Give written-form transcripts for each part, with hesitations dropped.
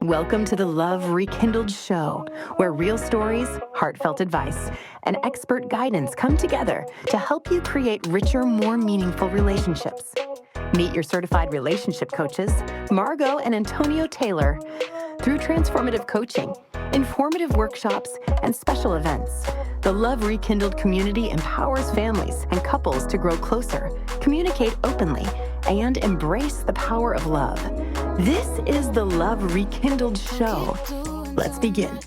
Welcome to the Love Rekindled show, where real stories, heartfelt advice, and expert guidance come together to help you create richer, more meaningful relationships. Meet your certified relationship coaches, Margot and Antonio Taylor. Through transformative coaching, informative workshops, and special events, the Love Rekindled community empowers families and couples to grow closer, communicate openly, and embrace the power of love. This is the Love Rekindled show. Let's begin.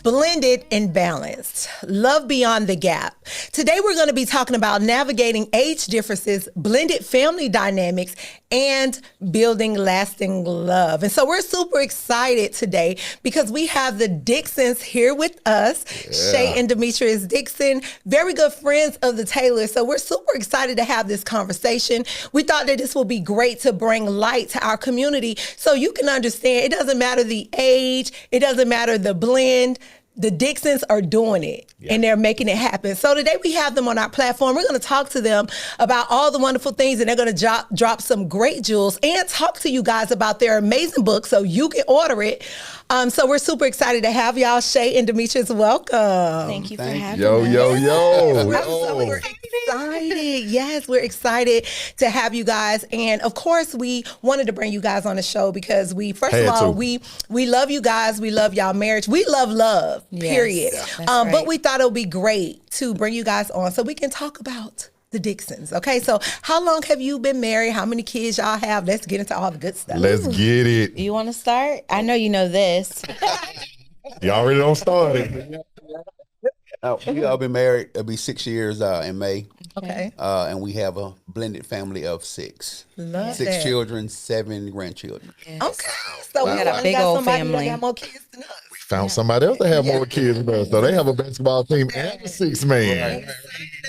Blended and balanced. Love beyond the gap. Today we're going to be talking about navigating age differences, blended family dynamics, and building lasting love. And so we're super excited today because we have the Dixons here with us. Shay and Demetrius Dixon, very good friends of the Taylors. So we're super excited to have this conversation. We thought that this will be great to bring light to our community so you can understand it doesn't matter the age, it doesn't matter the blend. The Dixons are doing it and they're making it happen. So today we have them on our platform. We're going to talk to them about all the wonderful things, and they're going to drop some great jewels and talk to you guys about their amazing book so you can order it. So we're super excited to have y'all. Shay and Demetrius, welcome. Thank you for having us. We're excited. Yes, we're excited to have you guys. And of course, we wanted to bring you guys on the show because we love you guys. We love y'all marriage. We love, period. Right. But we thought it would be great to bring you guys on so we can talk about the Dixons. Okay, so how long have you been married? How many kids y'all have? Let's get into all the good stuff. Let's get it. You want to start? I know you know this. You already don't start it. We all been married. It'll be 6 years in May. Okay. And we have a blended family of six. Love Six that. children, 7 grandchildren. Yes. Okay, so We we got a big old somebody family. that got more kids than us. Found somebody else to have more kids than us. So they have a basketball team and a 6-man.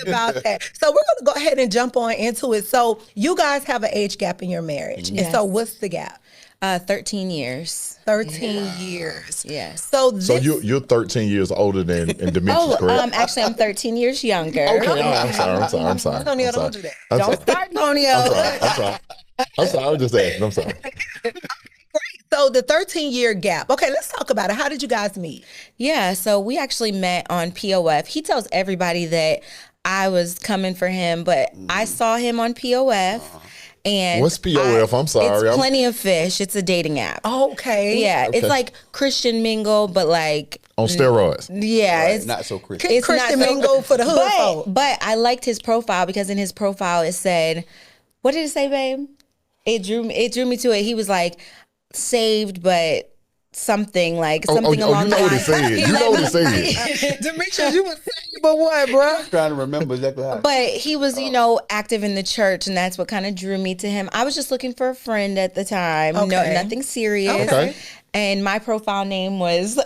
About that. So we're going to go ahead and jump on into it. So you guys have an age gap in your marriage. And so what's the gap? 13 years. 13 years. Yes. So this, So you're 13 years older than Demetrius, correct? Actually, I'm 13 years younger. Okay, I'm sorry. Antonio, don't do that. I'm Don't sorry. start, Antonio. I'm sorry. I was just asking. I'm sorry. So the 13-year gap. Okay, let's talk about it. How did you guys meet? Yeah, so we actually met on POF. He tells everybody that I was coming for him, but I saw him on POF. And What's POF? I'm sorry. It's Plenty of Fish. It's a dating app. Okay. Yeah, Okay. it's like Christian Mingle, but like On steroids. yeah, it's Not so Christian. It's Christian not so- Mingle for the hood folk. But I liked his profile because in his profile it said, what did it say, babe? It drew me to it. He was like saved, but something along you the know what it lines. said. You know what it said. Demetrius, you was saying, but what, bro? Trying to remember exactly how. But he was, active in the church, and that's what kind of drew me to him. I was just looking for a friend at the time. No, Okay. nothing serious. Okay. And my profile name was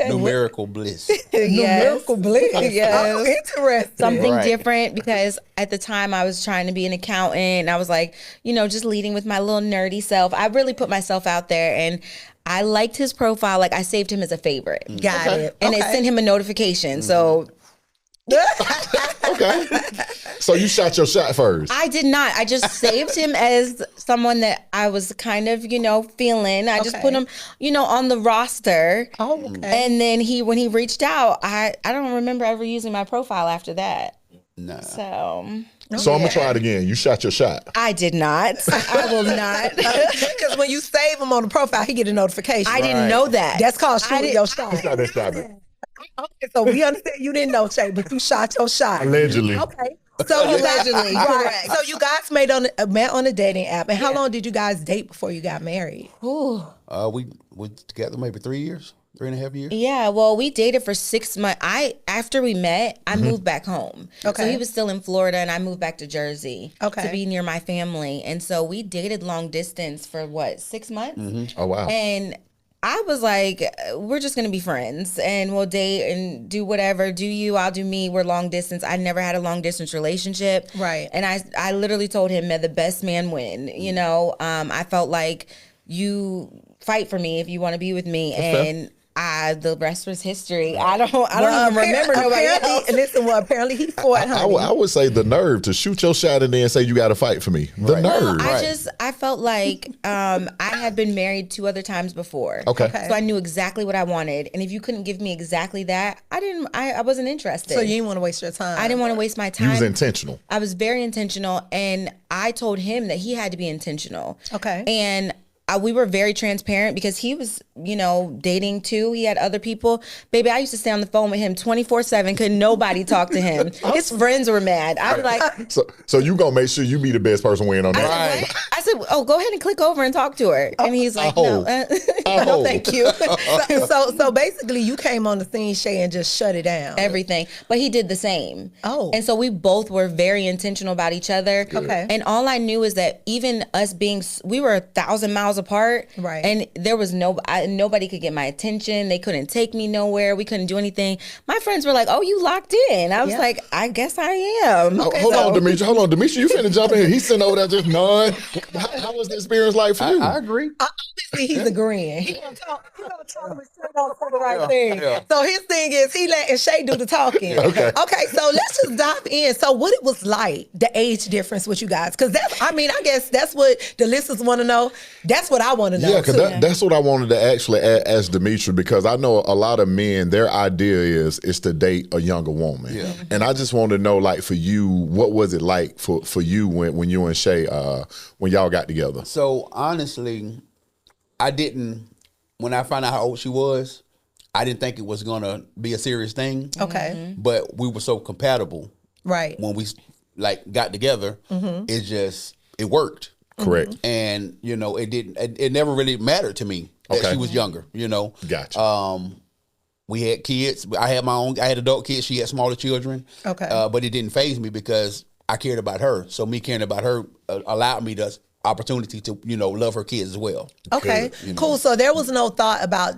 Numerical bliss. Numerical bliss. Yes. Oh, interesting. something Right. different, because at the time I was trying to be an accountant, and I was like, just leading with my little nerdy self. I really put myself out there, and I liked his profile. Like, I saved him as a favorite. Got it. And it sent him a notification. So Okay. So you shot your shot first. I did not. I just saved him as someone that I was kind of, feeling. I just put him, on the roster. Oh, okay. And then when he reached out, I don't remember ever using my profile after that. No. So So I'm going to try it again. You shot your shot. I did not. I will not. Because when you save him on the profile, he get a notification. I didn't know that. That's called shooting your shot. That's not that shot. Okay, so we understand you didn't know, Shay, but you shot your shot. Allegedly. Okay. So you Allegedly, right. So you guys met on a dating app. And how long did you guys date before you got married? Ooh. We were together maybe 3 years, 3.5 years. Yeah, well, we dated for 6 months. After we met, I moved back home. Okay. So he was still in Florida, and I moved back to Jersey Okay. to be near my family. And so we dated long distance for 6 months? Oh, wow. And I was like, we're just going to be friends, and we'll date and do whatever. Do you, I'll do me. We're long distance. I never had a long distance relationship. Right. And I literally told him, may the best man win. I felt like you fight for me if you want to be with me. And The rest was history. I don't even remember nobody else. Listen, apparently he fought, honey. I would say the nerve to shoot your shot and then say you got to fight for me. The nerve. I felt like I had been married 2 other times before. Okay. So I knew exactly what I wanted. And if you couldn't give me exactly that, I wasn't interested. So you didn't want to waste your time. I didn't want to waste my time. You was intentional. I was very intentional, and I told him that he had to be intentional. Okay. And we were very transparent because he was, dating too. He had other people. Baby, I used to stay on the phone with him 24/7. Couldn't nobody talk to him. His friends were mad. I was like, so you gonna make sure you be the best person win on that. I said, oh, go ahead and click over and talk to her. And he's like, no, no, thank you. So basically, you came on the scene, Shay, and just shut it down. Everything. But he did the same. Oh. And so we both were very intentional about each other. Okay. And all I knew is that even us we were 1,000 miles apart. Right. And there was nobody could get my attention. They couldn't take me nowhere. We couldn't do anything. My friends were like, oh, you locked in. I was like, I guess I am. Okay, hold on, Demetri, you finna jump in here. He's sitting over there just none. How was the experience like for you? I agree. Obviously, he's agreeing. He's going to talk straight on for the right thing. Yeah. So his thing is he letting Shay do the talking. Okay, so let's just dive in. So what it was like, the age difference with you guys. Because I guess that's what the listeners want to know. That's what I want to know. Yeah, because that's what I wanted to actually ask Demetri, because I know a lot of men, their idea is to date a younger woman. Yeah. And I just want to know, like, for you, what was it like for you when you and Shay, when y'all got together? So honestly, when I found out how old she was, I didn't think it was going to be a serious thing. Okay. But we were so compatible. Right. When we got together, it worked. Correct. And, it never really mattered to me that she was younger, Gotcha. We had kids. I had adult kids. She had smaller children. Okay. But it didn't faze me because I cared about her. So me caring about her allowed me the opportunity to, love her kids as well. Okay, cool. So there was no thought about,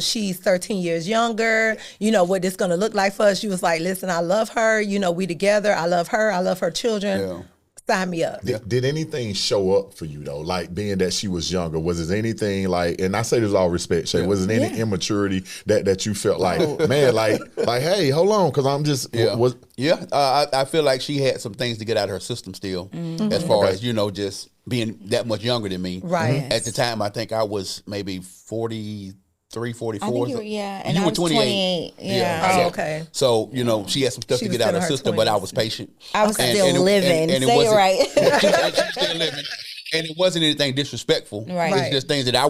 she's 13 years younger, what this going to look like for us. She was like, listen, I love her. We together. I love her children. Yeah. Sign me up. Did anything show up for you though? Like, being that she was younger, was there anything like, and I say this with all respect, Shay, was there any immaturity that you felt like, man, like, hey, hold on, because I'm just, I feel like she had some things to get out of her system still, as far as, just being that much younger than me. Right. At the time, I think I was maybe 43, 44. I think you were, and you I were was 28. 28. Yeah. Oh, okay. So, she had some stuff She to was get out of her still in her system, but I 20s. was patient. I was still living. And it Say it wasn't- right. She was still living. And it wasn't anything disrespectful. Right. It's just things that I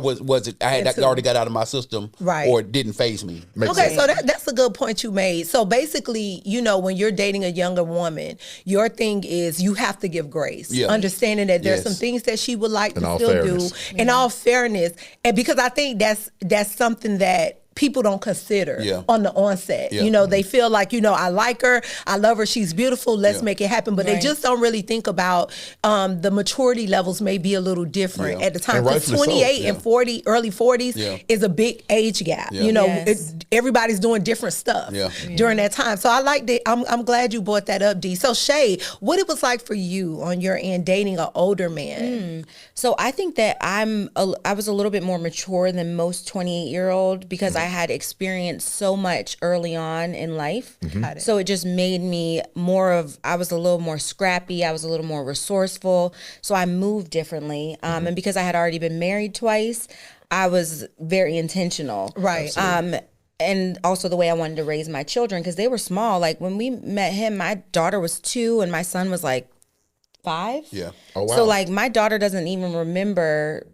had already got out of my system, Right. or it didn't faze me. Okay, so that's a good point you made. So basically, when you're dating a younger woman, your thing is you have to give grace, understanding that there's some things that she would like to still do, in all fairness, and because I think that's something that people don't consider on the onset. They feel like, I like her, I love her, she's beautiful, let's make it happen. But they just don't really think about the maturity levels may be a little different at the time. Because 28 and 40, early 40s is a big age gap. Everybody's doing different stuff during that time. So I like that. I'm glad you brought that up, Dee. So Shay, what it was like for you on your end dating an older man? So I think that I was a little bit more mature than most 28-year-old because I had experienced so much early on in life. So it just made me I was a little more scrappy. I was a little more resourceful. So I moved differently. And because I had already been married twice, I was very intentional. Right. And also the way I wanted to raise my children, because they were small. Like when we met him, my daughter was 2 and my son was like 5. Yeah. Oh, wow. So like my daughter doesn't even remember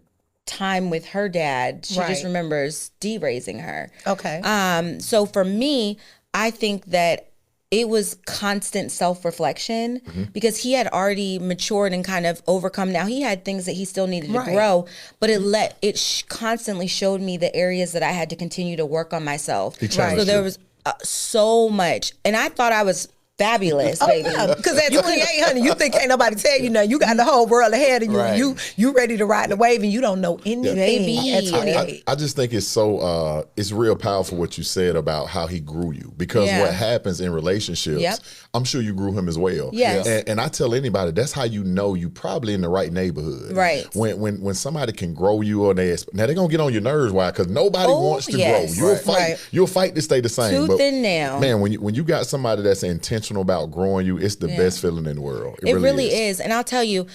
time with her dad. She just remembers D raising her. Okay. So for me, I think that it was constant self-reflection because he had already matured and kind of overcome. Now he had things that he still needed to grow, but it constantly showed me the areas that I had to continue to work on myself. So there was so much, and I thought I was fabulous, baby. Because at 28, honey, you think ain't nobody tell you nothing. You got the whole world ahead of you. Right. You ready to ride the wave, and you don't know anything Baby. at 28. I just think it's so it's real powerful what you said about how he grew you, because Yeah. what happens in relationships, Yep. I'm sure you grew him as well. Yes. And I tell anybody, that's how you know you probably in the right neighborhood. Right. When somebody can grow you, or now they're gonna get on your nerves. Why? Because nobody wants to yes. grow. You'll Right. fight. Right. You'll fight to stay the same. Tooth and nail. Man, when you got somebody that's intentional about growing you, it's the best feeling in the world. It really is. And I'll tell you,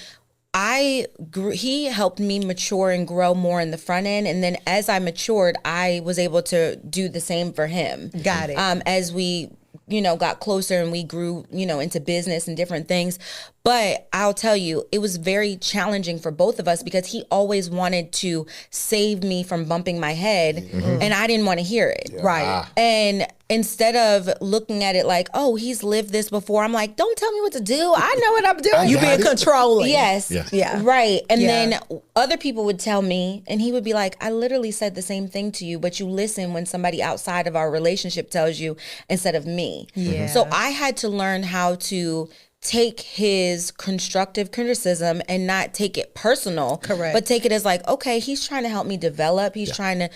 he helped me mature and grow more in the front end. And then as I matured, I was able to do the same for him. Got it. As we, got closer and we grew, into business and different things. But I'll tell you, it was very challenging for both of us because he always wanted to save me from bumping my head, and I didn't want to hear it. Yeah. Right. And instead of looking at it like, oh, he's lived this before, I'm like, don't tell me what to do. I know what I'm doing. You being controlling. Yes. Yeah. Yeah. Right. And Yeah. then other people would tell me, and he would be like, I literally said the same thing to you, but you listen when somebody outside of our relationship tells you instead of me. Yeah. So I had to learn how to take his constructive criticism and not take it personal. Correct. But take it as like, okay, he's trying to help me develop. He's trying to,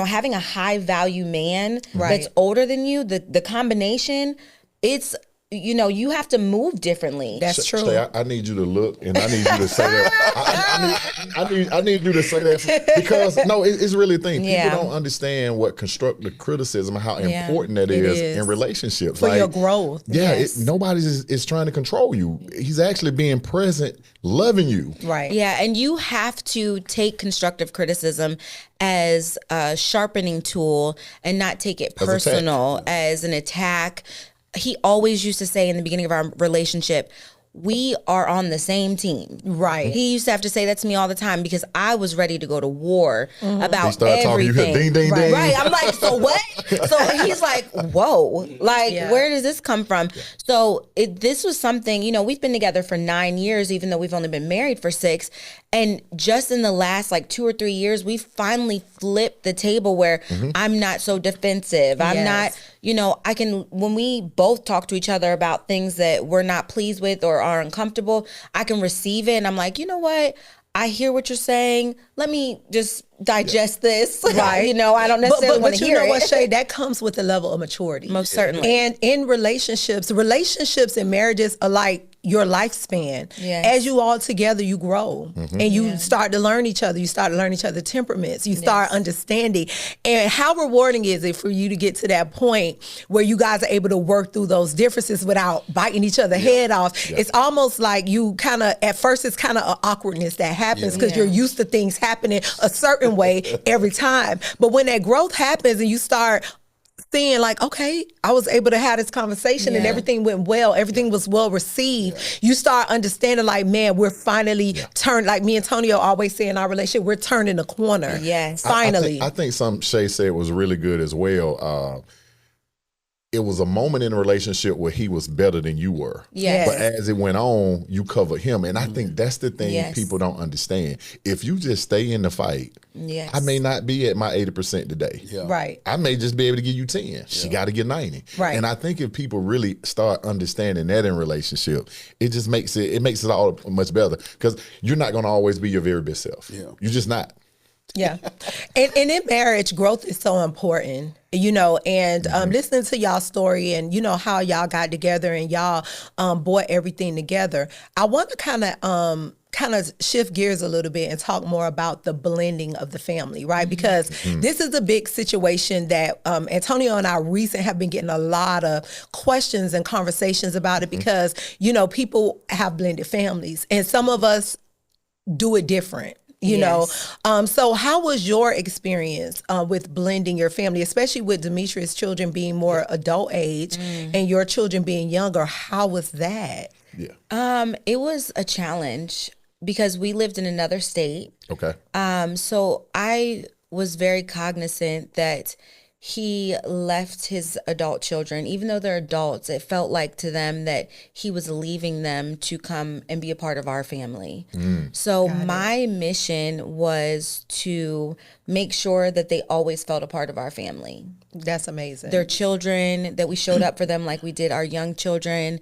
having a high value man that's older than you, the combination, it's, you have to move differently. That's true. Shay, I need you to look, and I need you to say that. I need you to say that, because it's really a thing. Yeah. People don't understand what constructive criticism and how important that It is is. in relationships. For your growth. Yeah, Yes. nobody is trying to control you. He's actually being present, loving you. Right. Yeah, and you have to take constructive criticism as a sharpening tool and not take it As attack. personal as an attack. He always used to say in the beginning of our relationship, we are on the same team. Right. He used to have to say that to me all the time because I was ready to go to war about He started talking, you everything. hear ding, ding, ding. Right. I'm like, so what? So he's like, whoa, like, Yeah. where does this come from? So this was something, we've been together for 9 years, even though we've only been married for 6. And just in the last 2 or 3 years, we finally flipped the table where I'm not so defensive. I'm not, I can, when we both talk to each other about things that we're not pleased with or are uncomfortable, I can receive it. And I'm like, you know what? I hear what you're saying. Let me just digest this. Right. I don't necessarily want but to you hear know it. what, Shay? That comes with a level of maturity. Most certainly. And in relationships and marriages are like your lifespan. Yes. As you all together, you grow and you start to learn each other. You start to learn each other's temperaments. You start understanding. And how rewarding is it for you to get to that point where you guys are able to work through those differences without biting each other's head off? It's almost like you kind of, at first it's kind of an awkwardness that happens because you're used to things happening a certain way every time. But when that growth happens and you start seeing okay, I was able to have this conversation and everything went well. Everything was well received. You start understanding man, we're finally turned, like me and Tonio always say in our relationship, we're turning the corner. Yes. Finally. I think something Shay said was really good as well. It was a moment in a relationship where he was better than you were. Yes. But as it went on, you covered him. And I think that's the thing Yes. people don't understand. If you just stay in the fight, Yes. I may not be at my 80% today. Yeah. Right. I may just be able to give you 10. She got to get 90. Right. And I think if people really start understanding that in relationship, it just makes it all much better, because you're not going to always be your very best self. Yeah. You're just not. Yeah. And in marriage, growth is so important, and listening to y'all's story and, how y'all got together and y'all brought everything together. I want to kind of shift gears a little bit and talk more about the blending of the family, right? Because this is a big situation that Antonio and I have been getting a lot of questions and conversations about it because, people have blended families and some of us do it different. So how was your experience with blending your family, especially with Demetrius' children being more adult age and your children being younger? How was that? Yeah. It was a challenge because we lived in another state. Okay. So I was very cognizant that he left his adult children, even though they're adults, it felt like to them that he was leaving them to come and be a part of our family. So my mission was to make sure that they always felt a part of our family. That's amazing. Their children, that we showed up for them like we did our young children,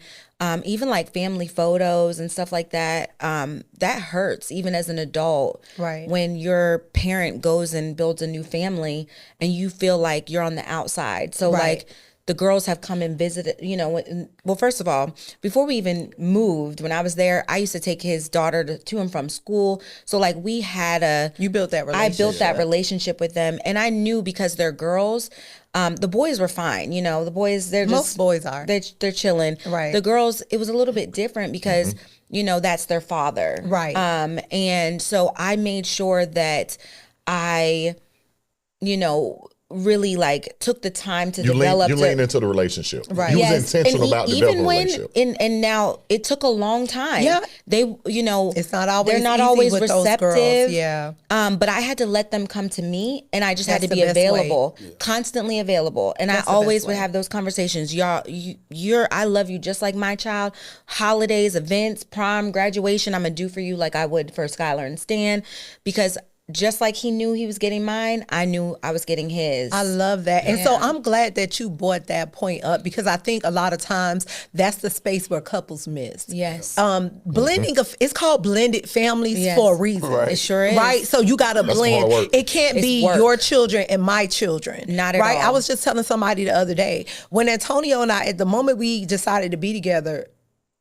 even like family photos and stuff like that. That hurts even as an adult. Right. When your parent goes and builds a new family and you feel like you're on the outside. So Right. like the girls have come and visited, you know, well, first of all, before we even moved, when I was there, I used to take his daughter to and from school. So like we had You built that I relationship. built that relationship with them. And I knew because they're girls, the boys were fine. You know, the boys, they're just. Most boys are. They're chilling. Right. The girls, it was a little bit different because, you know, that's their father. Right. And so I made sure that I, you know, really like took the time to develop. You leaned into the relationship. Right. You Yes, was intentional and about even developing a when relationship. and now it took a long time. Yeah. They, you know, It's not always they're not easy always with those receptive. girls. Yeah. But I had to let them come to me, and I just had That's to the be best way. available, constantly available. And That's I the always best would way. have those conversations. I love you just like my child. Holidays, events, prom, graduation, I'm gonna do for you like I would for Skylar and Stan, because just like he knew he was getting mine, I knew I was getting his. I love that. And so I'm glad that you brought that point up because I think a lot of times that's the space where couples miss. Yes. Blending it's called blended families Yes. for a reason. Right. It sure is. Right? So you got to That's blend. hard work. It can't It's be work. your children and my children. Not at right? all. I was just telling somebody the other day, when Antonio and I, at the moment we decided to be together,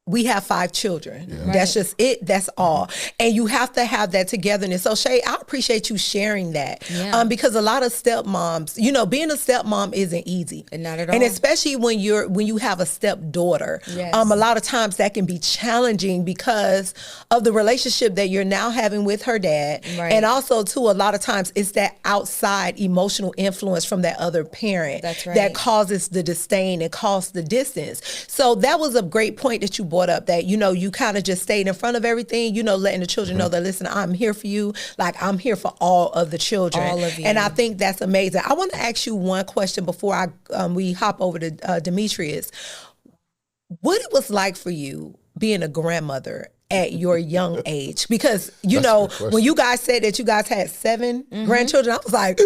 we have 5 children. That's just it. That's all. And you have to have that togetherness. So Shay, I appreciate you sharing that. Yeah. Because a lot of stepmoms, you know, being a stepmom isn't easy. Not at And all. especially when you have a stepdaughter. Yes. A lot of times that can be challenging because of the relationship that you're now having with her dad. Right. And also too, a lot of times it's that outside emotional influence from that other parent. That's right. That causes the disdain and causes the distance. So that was a great point that you brought up, that, you know, you kind of just stayed in front of everything, you know, letting the children know that, listen, I'm here for you. Like, I'm here for all of the children. All of you. And I think that's amazing. I want to ask you one question before we hop over to Demetrius. What it was like for you being a grandmother at your young age? Because, you That's a know, good question. when you guys said that you guys had 7 grandchildren, I was like,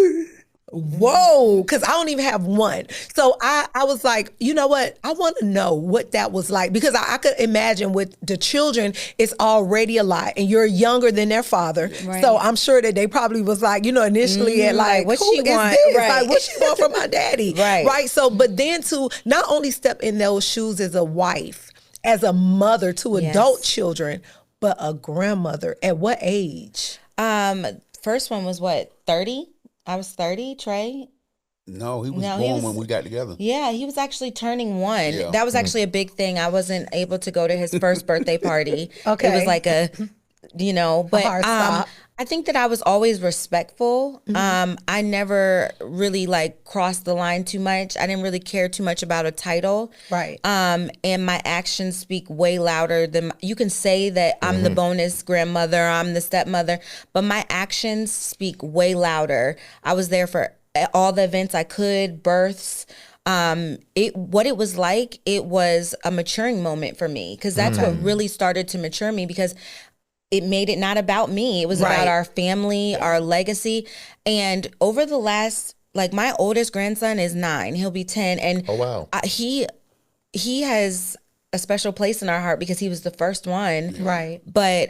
whoa, because I don't even have one. So I was like, you know what? I want to know what that was like, because I could imagine with the children, it's already a lot, and you're younger than their father. Right. So I'm sure that they probably was like, you know, initially at like, what who she is want? this? Right. Like, what she want from my daddy? Right. Right. So, but then to not only step in those shoes as a wife, as a mother to Yes. adult children, but a grandmother, at what age? First one was what, 30? I was 30, Trey. No, he was No, he born was- when we got together. Yeah, he was actually turning 1. Yeah. That was actually a big thing. I wasn't able to go to his first birthday party. Okay. It was like a, you know, but hard stop. I think that I was always respectful. I never really like crossed the line too much. I didn't really care too much about a title. Right. And my actions speak way louder than you can say that I'm the bonus grandmother, I'm the stepmother, but my actions speak way louder. I was there for all the events I could, births. What it was like, it was a maturing moment for me, because that's what really started to mature me, because it made it not about me. It was Right. about our family, our legacy. And over the last, like, my oldest grandson is 9. He'll be 10. And Oh, wow. he has a special place in our heart because he was the first one. Right. But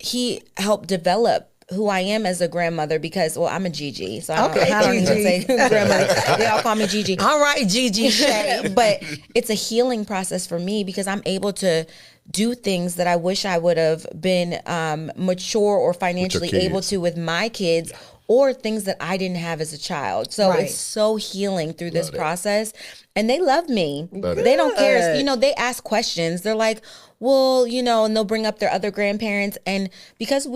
he helped develop who I am as a grandmother, because, well, I'm a Gigi. So I don't even Gigi. say grandmother. They all call me Gigi. All right, Gigi Shay. But it's a healing process for me, because I'm able to do things that I wish I would have been mature or financially able kids. to with my kids, or things that I didn't have as a child. So Right. it's so healing through this process. and they love me. Love it. They don't care. Good. You know, they ask questions. They're like, well, you know, and they'll bring up their other grandparents. And because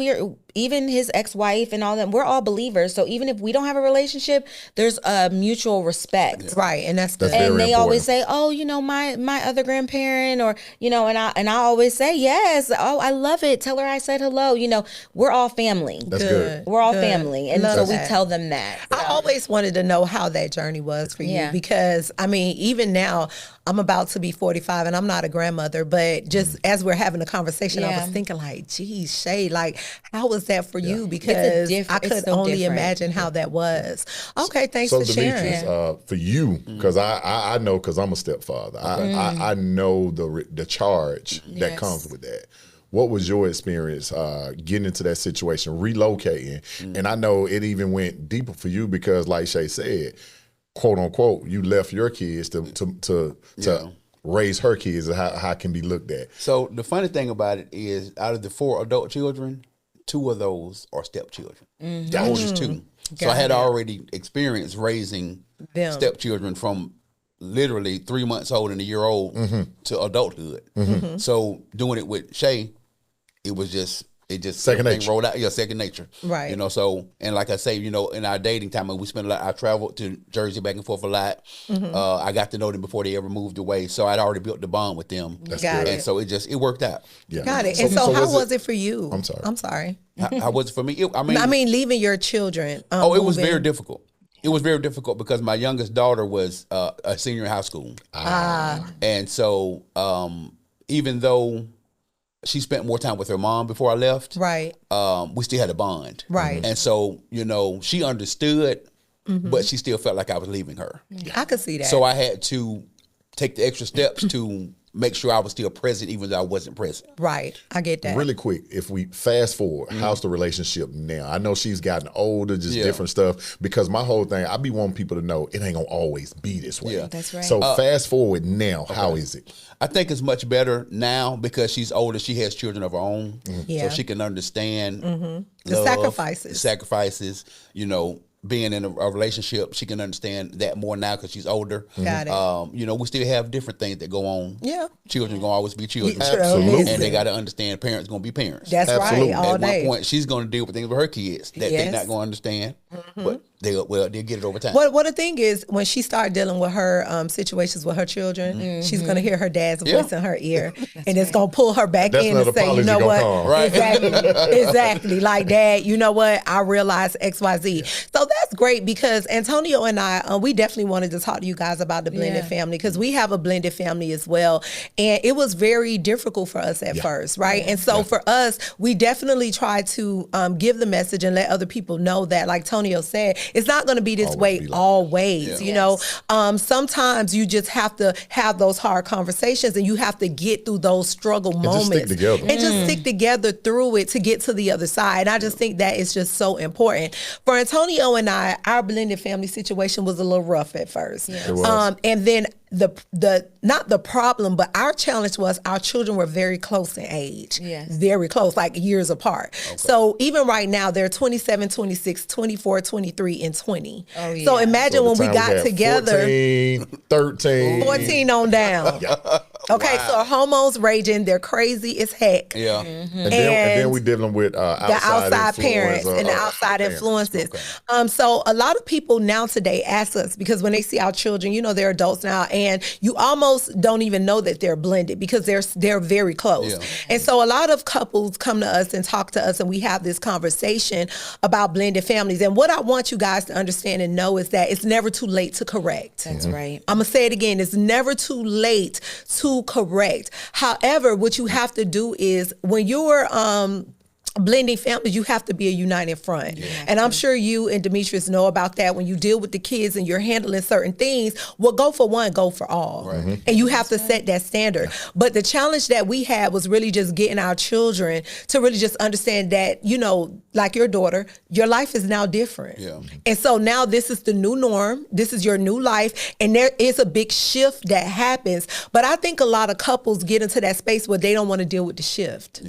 even his ex-wife and all that, we're all believers. So even if we don't have a relationship, there's a mutual respect. Right, and that's good. That's And very they always important. say, "Oh, you know, my other grandparent," or you know, and I always say, "Yes, oh, I love it. Tell her I said hello." You know, we're all family. That's good. We're all Good. family, and Love so we that. tell them that. I always wanted to know how that journey was for you Yeah. because, I mean, even now, I'm about to be 45 and I'm not a grandmother, but just as we're having a conversation, I Yeah. was thinking like, geez, Shay, like, how was that for you? Because I it's could so only different. imagine how that was. Okay, thanks So for sharing. Demetrius, for you, because I know, because I'm a stepfather, I know the charge that Yes. comes with that. What was your experience getting into that situation, relocating? And I know it even went deeper for you because, like Shay said, quote unquote, you left your kids to raise her kids, how it can be looked at. So the funny thing about it is, out of the 4 adult children, 2 of those are stepchildren. The oldest 2. So I had already experienced raising Them. stepchildren from literally 3 months old and a year old to adulthood. So doing it with Shay, it just Second everything nature. rolled out. Yeah, second nature. Right. You know, so, and like I say, you know, in our dating time, we spent a lot, I traveled to Jersey back and forth a lot. I got to know them before they ever moved away. So I'd already built the bond with them. Got good. it. And so it worked out. Yeah. Got it. And so how was it? it for you? I'm sorry. I'm sorry. How was it for me? I mean, leaving your children. Oh, it was moving. very difficult. It was very difficult because my youngest daughter was a senior in high school. And so even though she spent more time with her mom before I left, Right. we still had a bond. Right. And so, you know, she understood, but she still felt like I was leaving her. I could see that. So I had to take the extra steps to make sure I was still present even though I wasn't present. right. I get that. Really quick, if we fast forward, how's the relationship now? I know she's gotten older, just Yeah. different stuff. Because my whole thing, I be wanting people to know it ain't gonna always be this way. Yeah. That's right. So fast forward now, how is it? I think it's much better now because she's older. She has children of her own, Yeah. so she can understand The love, sacrifices. the sacrifices. You know, being in a relationship, she can understand that more now because she's older. Got it. You know, we still have different things that go on. Yeah. Children gonna always be children, True. Absolutely. and they got to understand parents gonna be parents. That's Absolutely. right. All At day. one point, she's gonna deal with things with her kids that they're Yes. not gonna understand, but they'll get it over time. What the thing is, when she started dealing with her situations with her children, she's gonna hear her dad's voice in her ear, and it's gonna pull her back That's in not and say, you apology know gonna what? come. Right. Exactly. Like, Dad, you know what? I realized X, Y, Z. So that's great because Antonio and I, we definitely wanted to talk to you guys about the blended Yeah. family because we have a blended family as well, and it was very difficult for us at first, right? And so for us, we definitely try to give the message and let other people know that, like Tonio said, it's not going to be this Always way be like- always. You know, sometimes you just have to have those hard conversations and you have to get through those struggle just moments stick together. and just stick together through it to get to the other side. And I just think that is just so important. For Antonio and I, our blended family situation was a little rough at first. It was. And then the not the problem, but our challenge was our children were very close in age. Yes. Very close, like years apart. So even right now, they're 27, 26, 24, 23, and 20. Oh, yeah. So imagine So when we the time got had together, 14, 13. 14 on down. Okay, so hormones raging, they're crazy as heck. Yeah. And then we dealing with The outside parents and the outside influences. So a lot of people now today ask us because when they see our children, you know, they're adults now, and you almost don't even know that they're blended because they're very close. Yeah. And so a lot of couples come to us and talk to us, and we have this conversation about blended families. And what I want you guys to understand and know is that it's never too late to correct. That's right. I'm gonna say it again. It's never too late to correct. However, what you have to do is when you're blending families, you have to be a united front. And I'm sure you and Demetrius know about that. When you deal with the kids and you're handling certain things, well, go for one, go for all. And you have to set that standard. But the challenge that we had was really just getting our children to really just understand that, you know, like your daughter, your life is now different. Yeah. And so now this is the new norm. This is your new life. And there is a big shift that happens. But I think a lot of couples get into that space where they don't want to deal with the shift.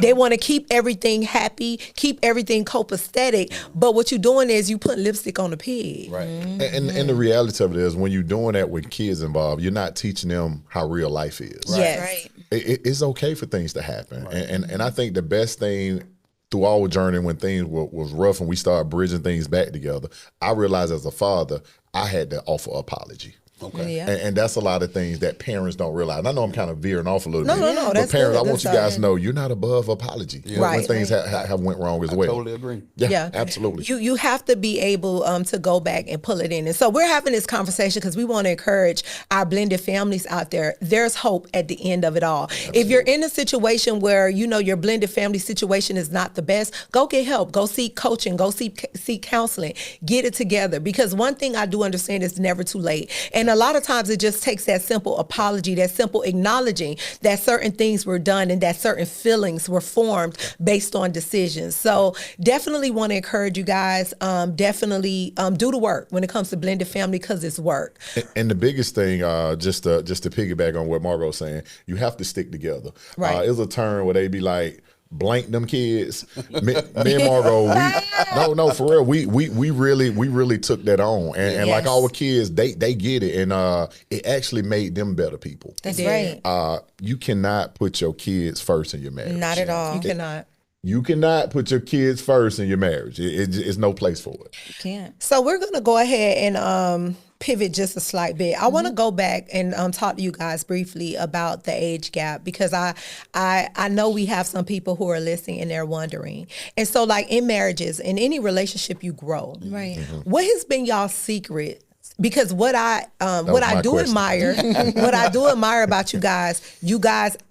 They want to keep everything everything happy, keep everything copacetic. But what you're doing is you put lipstick on the pig. Right. And the reality of it is, when you're doing that with kids involved, you're not teaching them how real life is. Yes. Right. It's okay for things to happen. And I think the best thing through our journey, when things was rough and we started bridging things back together, I realized as a father, I had to offer apology. Okay. Yeah. And that's a lot of things that parents don't realize. And I know I'm kind of veering off a little bit. No, But that's parents, good. I want you guys to know you're not above apology when Right. things have went wrong as well. Totally agree. Yeah, absolutely. You have to be able to go back and pull it in. And so we're having this conversation because we want to encourage our blended families out there. There's hope at the end of it all. Absolutely. If you're in a situation where you know your blended family situation is not the best, go get help. Go seek coaching. Go seek counseling. Get it together. Because one thing I do understand is never too late. And a lot of times it just takes that simple apology, that simple acknowledging that certain things were done and that certain feelings were formed based on decisions. So definitely want to encourage you guys, definitely do the work when it comes to blended family, because it's work. And the biggest thing, just to piggyback on what Margot's saying, you have to stick together. Right. It's a term where they be like, blank them kids. Me and Margot, no, for real, we really took that on, and like our kids, they get it, and it actually made them better people. That's right. You cannot put your kids first in your marriage. Not at all. You cannot. You cannot put your kids first in your marriage. It's no place for it. You can't. So we're going to go ahead and pivot just a slight bit. I want to go back and talk to you guys briefly about the age gap, because I know we have some people who are listening and they're wondering. And so, like, in marriages, in any relationship, you grow. Right. What has been y'all's secret? Because what I do question. admire, what I do admire about you guys,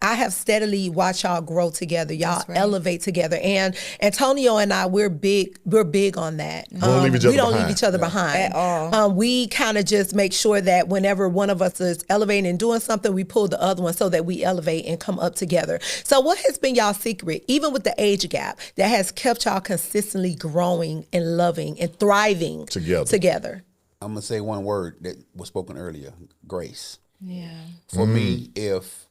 I have steadily watched y'all grow together. Y'all elevate together. And Antonio and I, we're big on that. We don't leave each other we don't behind. leave each other behind At all. We kind of just make sure that whenever one of us is elevating and doing something, we pull the other one so that we elevate and come up together. So what has been y'all's secret, even with the age gap, that has kept y'all consistently growing and loving and thriving together? I'm going to say one word that was spoken earlier: grace. Yeah. For me, if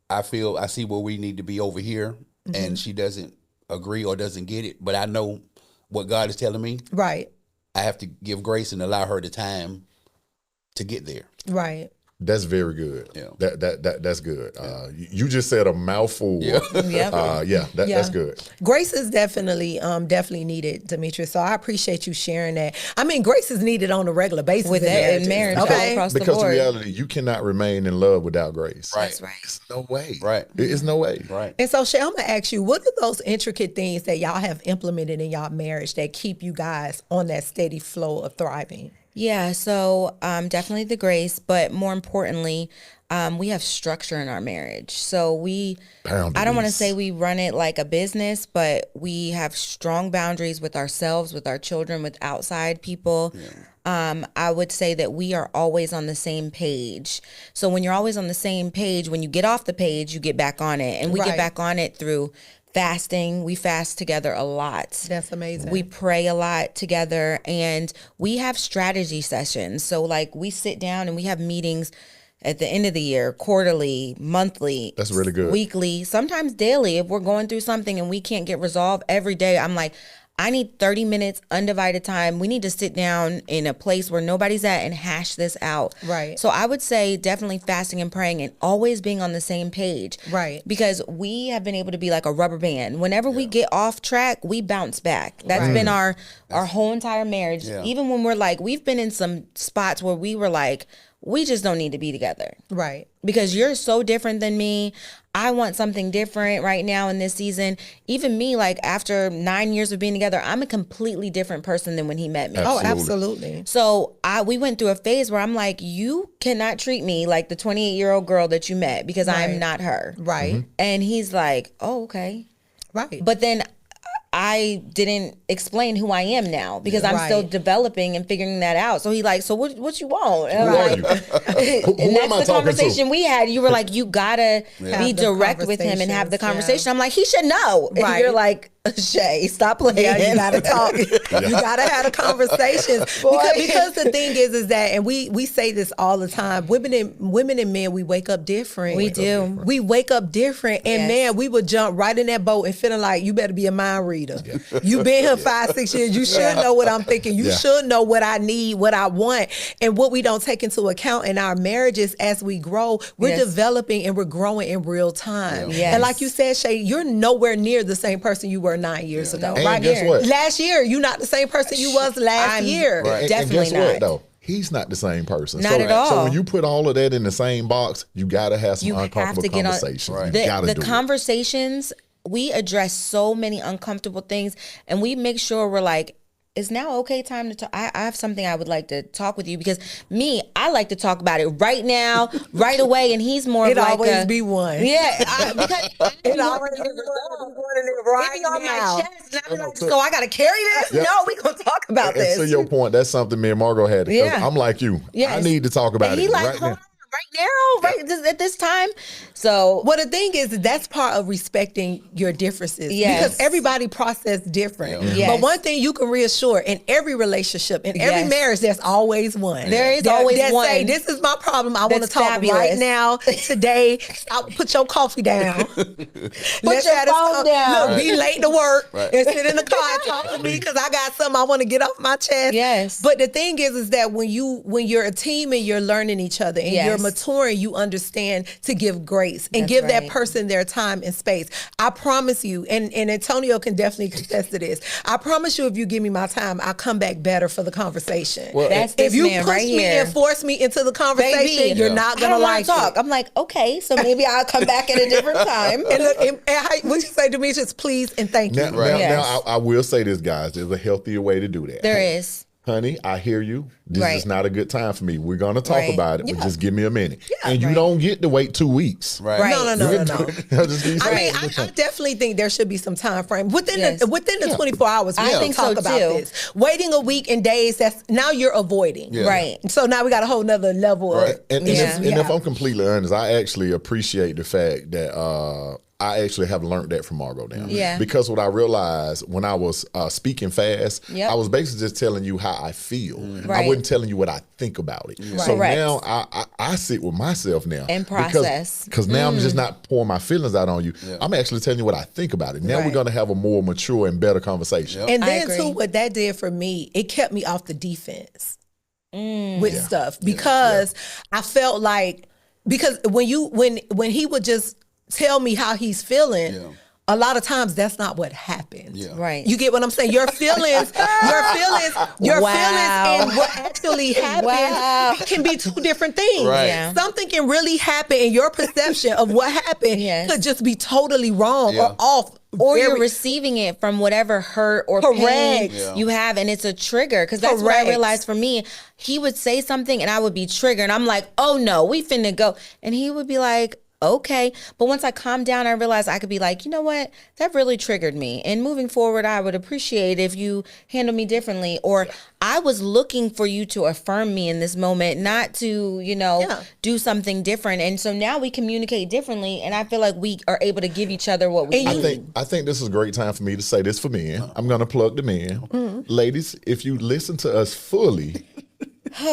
I see where we need to be over here, and she doesn't agree or doesn't get it, but I know what God is telling me, Right. I have to give grace and allow her the time to get there. Right. That's very good. Yeah. That's good. You just said a mouthful. Yeah. That's good. Grace is definitely needed, Demetrius. So I appreciate you sharing that. I mean, grace is needed on a regular basis With that in marriage, Okay. across the Because the board. reality, you cannot remain in love without grace. Right. That's right. It's no way. Right. It's no way. Right. And so, Shay, I'm gonna ask you, what are those intricate things that y'all have implemented in y'all marriage that keep you guys on that steady flow of thriving? Yeah, so definitely the grace, but more importantly, we have structure in our marriage. So I don't want to say we run it like a business, but we have strong boundaries with ourselves, with our children, with outside people. Yeah. I would say that we are always on the same page. So when you're always on the same page, when you get off the page, you get back on it. And we get back on it through fasting. We fast together a lot. That's amazing. We pray a lot together, and we have strategy sessions. So like we sit down and we have meetings at the end of the year, quarterly, monthly. That's really good. Weekly, sometimes daily. If we're going through something and we can't get resolved every day, I'm like, I need 30 minutes undivided time. We need to sit down in a place where nobody's at and hash this out. Right. So I would say definitely fasting and praying and always being on the same page. Right. Because we have been able to be like a rubber band. Whenever we get off track, we bounce back. That's been our whole entire marriage. Yeah. Even when we're like, we've been in some spots where we were like, we just don't need to be together. Right. Because you're so different than me. I want something different right now in this season. Even me, like after 9 years of being together, I'm a completely different person than when he met me. Oh, absolutely. So we went through a phase where I'm like, you cannot treat me like the 28-year-old girl that you met because I'm not her. Right. And he's like, oh, okay. Right. But then I didn't explain who I am now because I'm still developing and figuring that out. So he like, so what you want? And Who I'm are you? like, Who am I the talking conversation to? we had. You were like, you gotta Have be the direct with him and have the conversations, conversation. I'm like, he should know. And Right. you're like, Shay, stop playing. Yeah, you gotta talk. You gotta have the conversations because the thing is that, and we say this all the time. Women and men, we wake up different. We do. We wake up different, and man, we would jump right in that boat and feeling like you better be a mind reader. You been here 5-6 years. You should know what I'm thinking. You should know what I need, what I want, and what we don't take into account in our marriages as we grow. We're developing and we're growing in real time. And like you said, Shay, you're nowhere near the same person you were 9 years ago. And right guess here. what? Last year, you're not the same person you was last year. Right. And Definitely guess not. what, though? He's not the same person. Not at all. So when you put all of that in the same box, you got to have some You have uncomfortable to get on conversations. You gotta the do it. conversations. We address so many uncomfortable things, and we make sure we're like, is now okay time to talk? I have something I would like to talk with you, because I like to talk about it right now, right away, and he's more It of like always be one. Yeah, because It always be one right on now. my chest, and I'm like, so I gotta carry this? Yeah. No, we gonna talk about And this. to your point, that's something me and Margot had. Because Yeah. I'm like you. Yes. I need to talk about and it he like, right hold now. on, right now, at this time. So Well, the thing is, that's part of respecting your differences. Yes. Because everybody process different. Yes. But one thing you can reassure, in every relationship, in every Yes. marriage, there's always one. There is always that one. Say, this is my problem. I want to That's talk fabulous. right now, today. Put your coffee down. Let's your have this phone down. Look, be late to work and sit in the car and talk to me because I got something I want to get off my chest. Yes. But the thing is that when you're a team and you're learning each other and Yes. you're maturing, you understand to give grace and give that right. person their time and space. I promise you, and Antonio can definitely contest to this. I promise you, if you give me my time, I'll come back better for the conversation. Well, That's if this you man push right me here. and force me into the conversation, Baby, you're not I gonna don't wanna like talk. it. I'm like, okay, so maybe I'll come back at a different time. And look, and what you say to me is just please and thank you. Now, now I will say this, guys. There's a healthier way to do that. There is. Honey, I hear you. This Right. is not a good time for me. We're going to talk Right. about it, but just give me a minute. And you right. don't get to wait 2 weeks. Right. Right. No. Just be I mean, saying, I definitely think there should be some time frame within Yes. the 24 hours. We I can think talk so, about too. this. Waiting a week and days, that's now you're avoiding. Yeah. Right. So now we got a whole nother level Right. of And if I'm completely honest, I actually appreciate the fact that I actually have learned that from Margot now. Yeah. Because what I realized when I was speaking fast, Yep. I was basically just telling you how I feel. Right. I wasn't telling you what I think about it. So Correct. now I sit with myself now. And process. Because now I'm just not pouring my feelings out on you. I'm actually telling you what I think about it. Now we're Right. going to have a more mature and better conversation. And I then agree. too, what that did for me, it kept me off the defense with stuff because I felt like when he would just tell me how he's feeling. Yeah. A lot of times that's not what happens. Yeah. Right. You get what I'm saying? Your feelings Wow. and what actually happens Wow. can be two different things. Right. Yeah. Something can really happen and your perception of what happened Yes. could just be totally wrong Yeah. or off. Or very- you're receiving it from whatever hurt or Correct. pain Yeah. you have, and it's a trigger. Because that's what I Correct. realized for me. He would say something, and I would be triggered. And I'm like, "Oh no, we finna go," and he would be like, "Okay." But once I calmed down, I realized I could be like, "You know what? That really triggered me. And moving forward, I would appreciate if you handle me differently." Or I was looking for you to affirm me in this moment, not to, do something different. And so now we communicate differently, and I feel like we are able to give each other what we And need. I think this is a great time for me to say this for men. I'm going to plug the men. Ladies, if you listen to us fully,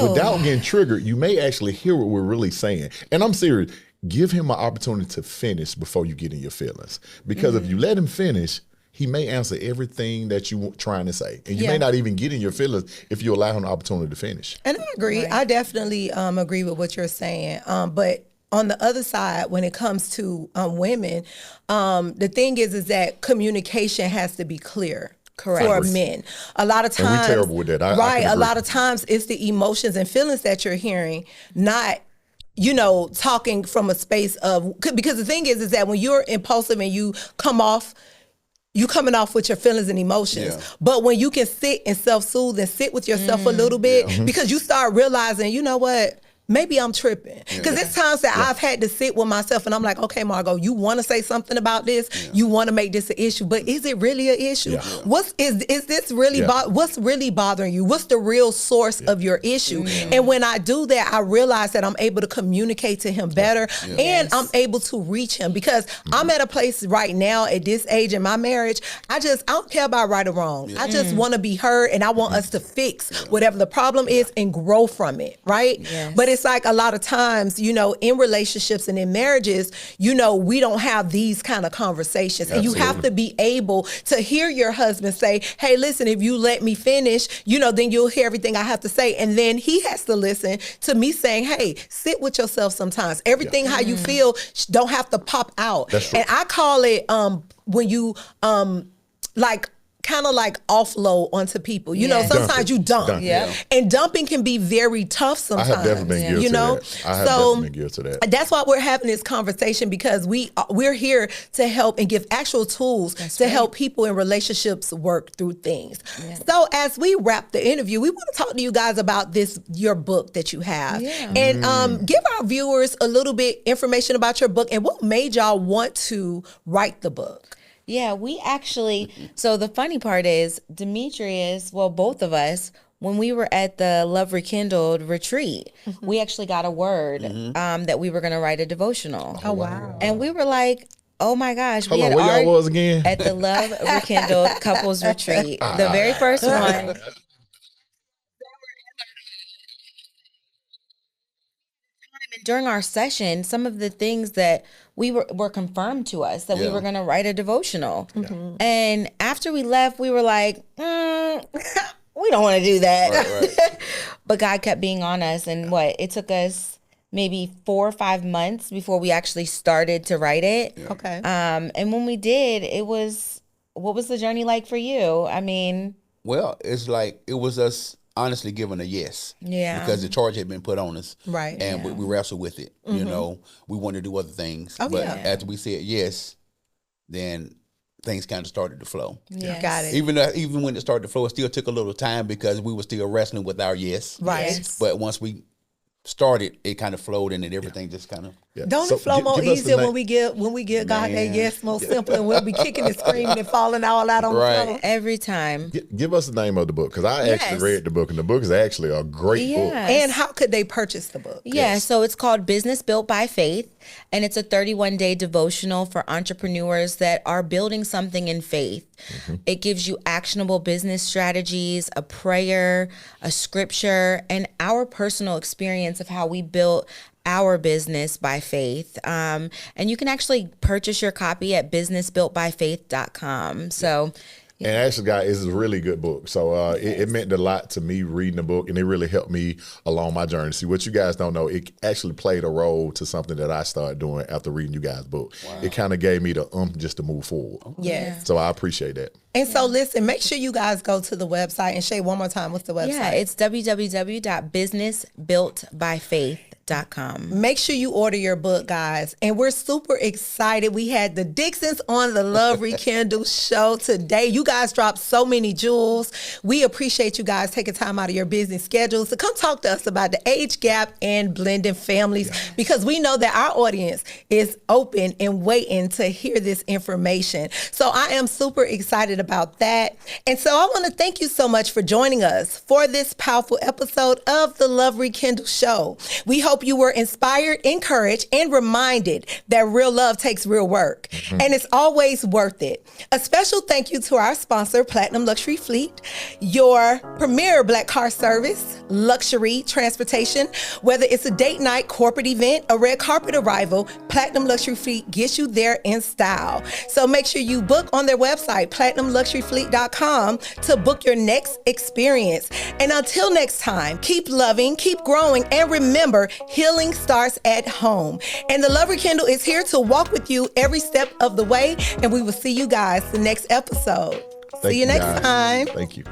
without getting triggered, you may actually hear what we're really saying. And I'm serious. Give him an opportunity to finish before you get in your feelings. Because if you let him finish, he may answer everything that you trying to say. And you may not even get in your feelings if you allow him the opportunity to finish. And I agree. I definitely agree with what you're saying. But on the other side, when it comes to women, the thing is that communication has to be clear. Correct. For men. A lot of And we times. terrible with that. I right. can A agree. lot of times it's the emotions and feelings that you're hearing, not talking from a space of, because the thing is that when you're impulsive and you coming off with your feelings and emotions. Yeah. But when you can sit and self-soothe and sit with yourself a little bit, because you start realizing, you know what? maybe I'm tripping. Because it's times that I've had to sit with myself and I'm like, okay, Margot, you want to say something about this? You want to make this an issue, but is it really an issue? Is this really what's really bothering you? What's the real source of your issue? And when I do that, I realize that I'm able to communicate to him better and I'm able to reach him, because I'm at a place right now at this age in my marriage, I don't care about right or wrong. I just want to be heard, and I want us to fix whatever the problem is and grow from it, right? But it's like a lot of times, you know, in relationships and in marriages, you know, we don't have these kind of conversations. And you have to be able to hear your husband say, hey, listen, if you let me finish, you know, then you'll hear everything I have to say. And then he has to listen to me saying, hey, sit with yourself sometimes. Everything how you feel don't have to pop out. And I call it when you like kind of like offload onto people. You know, sometimes you dump. And dumping can be very tough sometimes. I have definitely been guilty you know? of that. I have definitely been guilty of that. That's why we're having this conversation, because we're here to help and give actual tools to help people in relationships work through things. So as we wrap the interview, we want to talk to you guys about your book that you have. And give our viewers a little bit information about your book and what made y'all want to write the book. Yeah, we actually, so the funny part is Demetrius, well, both of us, when we were at the Love Rekindled retreat, we actually got a word that we were going to write a devotional. Oh, wow. And we were like, oh my gosh. Hold on, where y'all was again? At the Love Rekindled couples retreat, the very first one. During our session, some of the things that we were confirmed to us that we were going to write a devotional. And after we left, we were like, we don't want to do that. But God kept being on us. And it took us maybe 4 or 5 months before we actually started to write it. Okay. And when we did, what was the journey like for you? I mean. Well, it's like it was us honestly given a yes. Because the charge had been put on us. Right. And we wrestled with it. You know, we wanted to do other things. But after we said yes, then things kind of started to flow. Got it. Even when it started to flow, it still took a little time because we were still wrestling with our yes. Right. But once we started, it kind of flowed, and then everything just kind of. Don't it flow more easier when we give God that yes more simple, and we'll be kicking and screaming and falling all out on the floor every time. Give us the name of the book, because I actually read the book, and the book is actually a great book. And how could they purchase the book? So it's called Business Built by Faith, and it's a 31-day devotional for entrepreneurs that are building something in faith. It gives you actionable business strategies, a prayer, a scripture, and our personal experience of how we built our business by faith. And you can actually purchase your copy at businessbuiltbyfaith.com. So and actually, guys, it's a really good book. So it meant a lot to me reading the book, and it really helped me along my journey. See, what you guys don't know, it actually played a role to something that I started doing after reading you guys' book. It kind of gave me the just to move forward. So I appreciate that. And so listen, make sure you guys go to the website and Shay, one more time, what's the website? Yeah, it's www.businessbuiltbyfaith.com. Make sure you order your book, guys. And we're super excited. We had the Dixons on the Love Rekindled show today. You guys dropped so many jewels. We appreciate you guys taking time out of your busy schedules to come talk to us about the age gap and blending families, because we know that our audience is open and waiting to hear this information. So I am super excited about that. And so I want to thank you so much for joining us for this powerful episode of the Love Rekindled show. We hope you were inspired, encouraged, and reminded that real love takes real work, and it's always worth it. A special thank you to our sponsor, Platinum Luxury Fleet, your premier Black car service, luxury transportation. Whether it's a date night, corporate event, a red carpet arrival, Platinum Luxury Fleet gets you there in style. So make sure you book on their website, platinumluxuryfleet.com, to book your next experience. And until next time, keep loving, keep growing, and remember, healing starts at home. And the Love Rekindled is here to walk with you every step of the way. And we will see you guys the next episode. See you next time. Thank you.